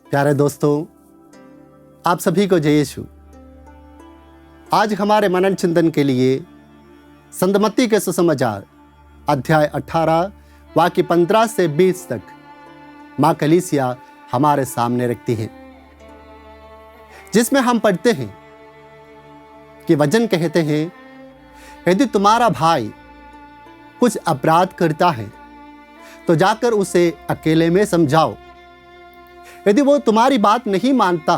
प्यारे दोस्तों, आप सभी को जय यीशु। आज हमारे मनन चिंतन के लिए संत मत्ती के सुसमाचार अध्याय 18 वाक्य 15 से 20 तक माँ कलीसिया हमारे सामने रखती है, जिसमें हम पढ़ते हैं कि वचन कहते हैं, यदि तुम्हारा भाई कुछ अपराध करता है तो जाकर उसे अकेले में समझाओ। यदि वो तुम्हारी बात नहीं मानता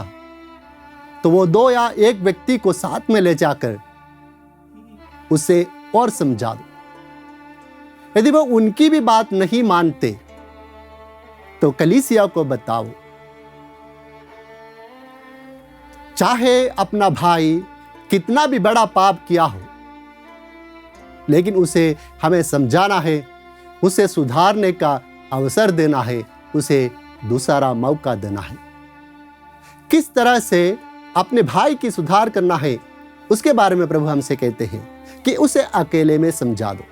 तो वो 2 या 1 व्यक्ति को साथ में ले जाकर उसे और समझा दो। यदि वो उनकी भी बात नहीं मानते तो कलीसिया को बताओ। चाहे अपना भाई कितना भी बड़ा पाप किया हो, लेकिन उसे हमें समझाना है, उसे सुधारने का अवसर देना है, उसे दूसरा मौका देना है। किस तरह से अपने भाई की सुधार करना है, उसके बारे में प्रभु हमसे कहते हैं कि उसे अकेले में समझा दो।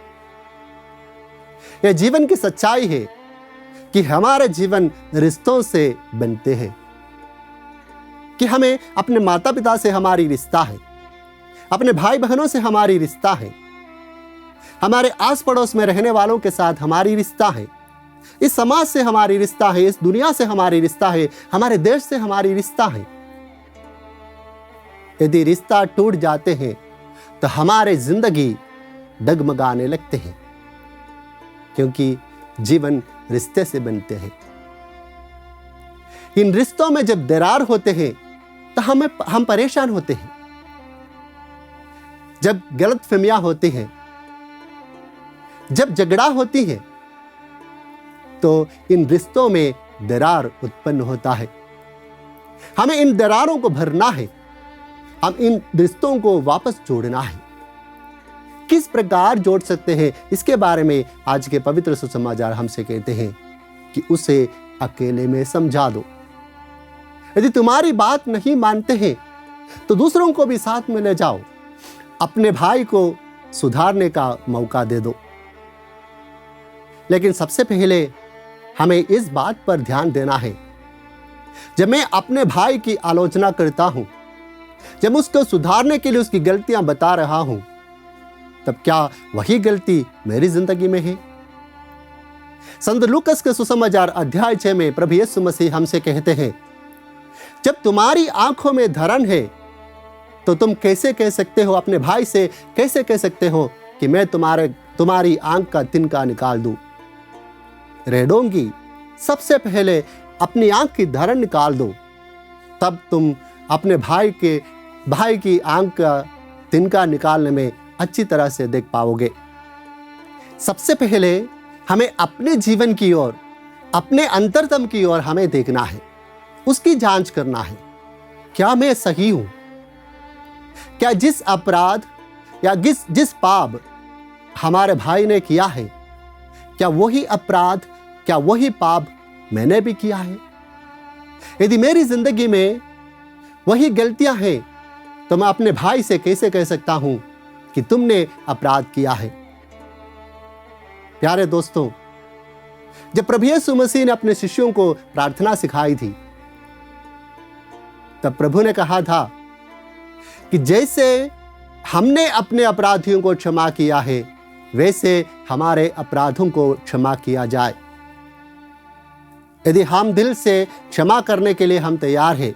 यह जीवन की सच्चाई है कि हमारे जीवन रिश्तों से बनते हैं, कि हमें अपने माता पिता से हमारी रिश्ता है, अपने भाई बहनों से हमारी रिश्ता है, हमारे आस पड़ोस में रहने वालों के साथ हमारी रिश्ता है, इस समाज से हमारी रिश्ता है, इस दुनिया से हमारी रिश्ता है, हमारे देश से हमारी रिश्ता है। यदि रिश्ता टूट जाते हैं तो हमारे जिंदगी डगमगाने लगते हैं, क्योंकि जीवन रिश्ते से बनते हैं। इन रिश्तों में जब दरार होते हैं तो हम परेशान होते हैं। जब गलतफहमियां होती हैं, जब झगड़ा होती है, तो इन रिश्तों में दरार उत्पन्न होता है। हमें इन दरारों को भरना है, हम इन रिश्तों को वापस जोड़ना है। किस प्रकार जोड़ सकते हैं, इसके बारे में आज के पवित्र सुसमाचार हमसे कहते हैं कि उसे अकेले में समझा दो। यदि तुम्हारी बात नहीं मानते हैं तो दूसरों को भी साथ में ले जाओ, अपने भाई को सुधारने का मौका दे दो। लेकिन सबसे पहले हमें इस बात पर ध्यान देना है, जब मैं अपने भाई की आलोचना करता हूं, जब उसको सुधारने के लिए उसकी गलतियां बता रहा हूं, तब क्या वही गलती मेरी जिंदगी में है? संत लूकस के सुसमाचार अध्याय 6 में प्रभु यीशु मसीह हमसे कहते हैं, जब तुम्हारी आंखों में धरन है तो तुम कैसे कह सकते हो, अपने भाई से कैसे कह सकते हो कि मैं तुम्हारी आंख का तिनका निकाल दूं? रेडोंगी, सबसे पहले अपनी आंख की धरन निकाल दो, तब तुम अपने भाई की आंख का तिनका निकालने में अच्छी तरह से देख पाओगे। सबसे पहले हमें अपने जीवन की ओर, अपने अंतरतम की ओर हमें देखना है, उसकी जांच करना है। क्या मैं सही हूं? क्या जिस अपराध या जिस पाप हमारे भाई ने किया है, क्या वही अपराध, क्या वही पाप मैंने भी किया है? यदि मेरी जिंदगी में वही गलतियां हैं तो मैं अपने भाई से कैसे कह सकता हूं कि तुमने अपराध किया है? प्यारे दोस्तों, जब प्रभु यीशु मसीह ने अपने शिष्यों को प्रार्थना सिखाई थी, तब प्रभु ने कहा था कि जैसे हमने अपने अपराधियों को क्षमा किया है, वैसे हमारे अपराधों को क्षमा किया जाए। यदि हम दिल से क्षमा करने के लिए हम तैयार हैं,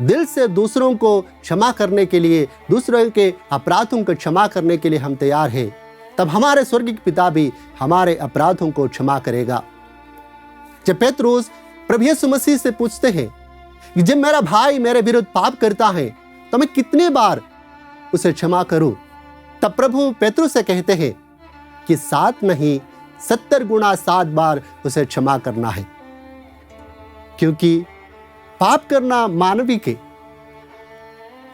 दिल से दूसरों को क्षमा करने के लिए, दूसरों के अपराधों को क्षमा करने के लिए हम तैयार हैं, तब हमारे स्वर्गीय पिता भी हमारे अपराधों को क्षमा करेगा। जब पेतरुस प्रभु यीशु मसीह से पूछते हैं कि जब मेरा भाई मेरे विरुद्ध पाप करता है तो मैं कितनी बार उसे क्षमा करूं, तब प्रभु पेतरुस से कहते हैं कि 7 नहीं 70 गुना 7 बार उसे क्षमा करना है। क्योंकि पाप करना मानविक है,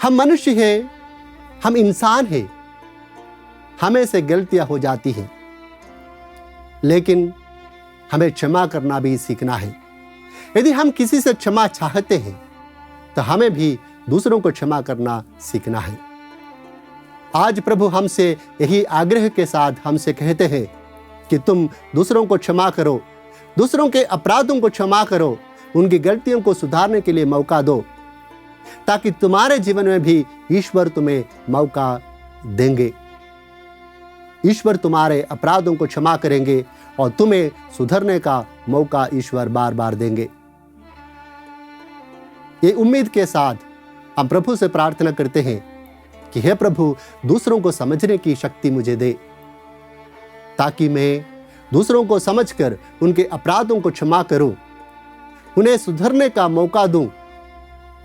हम मनुष्य हैं, हम इंसान हैं, हमें से गलतियां हो जाती हैं, लेकिन हमें क्षमा करना भी सीखना है। यदि हम किसी से क्षमा चाहते हैं तो हमें भी दूसरों को क्षमा करना सीखना है। आज प्रभु हमसे यही आग्रह के साथ हमसे कहते हैं कि तुम दूसरों को क्षमा करो, दूसरों के अपराधों को क्षमा करो, उनकी गलतियों को सुधारने के लिए मौका दो, ताकि तुम्हारे जीवन में भी ईश्वर तुम्हें मौका देंगे। ईश्वर तुम्हारे अपराधों को क्षमा करेंगे और तुम्हें सुधरने का मौका ईश्वर बार बार देंगे। ये उम्मीद के साथ हम प्रभु से प्रार्थना करते हैं कि हे प्रभु, दूसरों को समझने की शक्ति मुझे दे, ताकि मैं दूसरों को समझकर उनके अपराधों को क्षमा करूं, उन्हें सुधरने का मौका दूं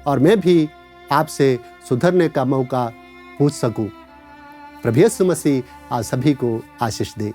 और मैं भी आपसे सुधरने का मौका पूछ सकूं। प्रभु यीशु मसीह आप सभी को आशीष दे।